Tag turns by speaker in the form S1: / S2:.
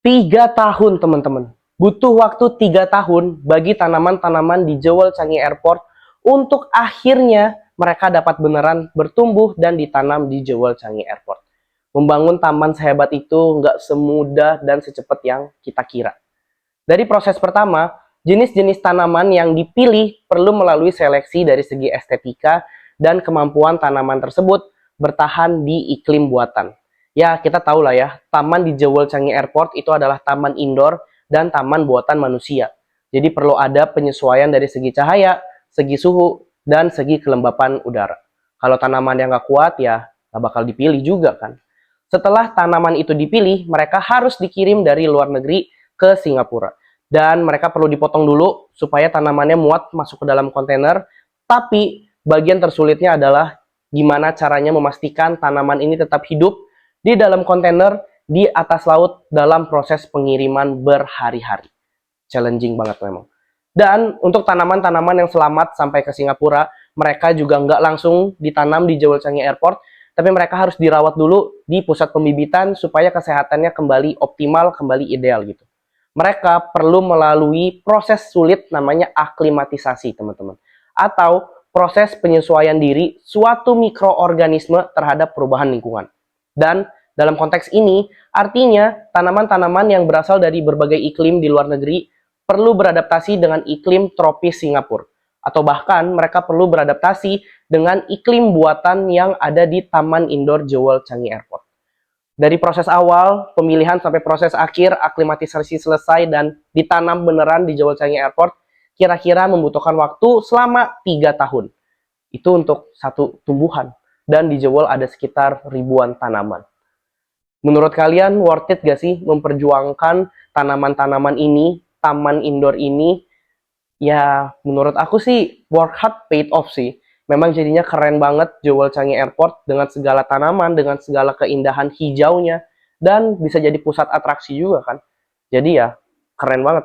S1: 3 tahun teman-teman. Butuh waktu 3 tahun bagi tanaman-tanaman di Jewel Changi Airport untuk akhirnya mereka dapat beneran bertumbuh dan ditanam di Jewel Changi Airport. Membangun taman sehebat itu nggak semudah dan secepat yang kita kira. Dari proses pertama, jenis-jenis tanaman yang dipilih perlu melalui seleksi dari segi estetika dan kemampuan tanaman tersebut bertahan di iklim buatan. Ya, kita tahu lah ya, taman di Jewel Changi Airport itu adalah taman indoor dan taman buatan manusia. Jadi perlu ada penyesuaian dari segi cahaya, segi suhu, dan segi kelembapan udara. Kalau tanaman yang nggak kuat ya nggak bakal dipilih juga kan. Setelah tanaman itu dipilih, mereka harus dikirim dari luar negeri ke Singapura. Dan mereka perlu dipotong dulu supaya tanamannya muat masuk ke dalam kontainer. Tapi bagian tersulitnya adalah gimana caranya memastikan tanaman ini tetap hidup di dalam kontainer di atas laut dalam proses pengiriman berhari-hari. Challenging banget memang. Dan untuk tanaman-tanaman yang selamat sampai ke Singapura, mereka juga nggak langsung ditanam di Jewel Changi Airport, tapi mereka harus dirawat dulu di pusat pembibitan supaya kesehatannya kembali optimal, kembali ideal gitu. Mereka perlu melalui proses sulit namanya aklimatisasi, teman-teman. Atau proses penyesuaian diri suatu mikroorganisme terhadap perubahan lingkungan. Dan dalam konteks ini, artinya tanaman-tanaman yang berasal dari berbagai iklim di luar negeri perlu beradaptasi dengan iklim tropis Singapura. Atau bahkan mereka perlu beradaptasi dengan iklim buatan yang ada di Taman Indoor Jewel Changi Airport. Dari proses awal, pemilihan sampai proses akhir, aklimatisasi selesai dan ditanam beneran di Jewel Changi Airport, kira-kira membutuhkan waktu selama 3 tahun. Itu untuk satu tumbuhan. Dan di Jewel ada sekitar ribuan tanaman. Menurut kalian worth it gak sih memperjuangkan tanaman-tanaman ini, taman indoor ini? Ya menurut aku sih work hard paid off sih. Memang jadinya keren banget Jewel Changi Airport dengan segala tanaman, dengan segala keindahan hijaunya. Dan bisa jadi pusat atraksi juga kan. Jadi ya keren banget.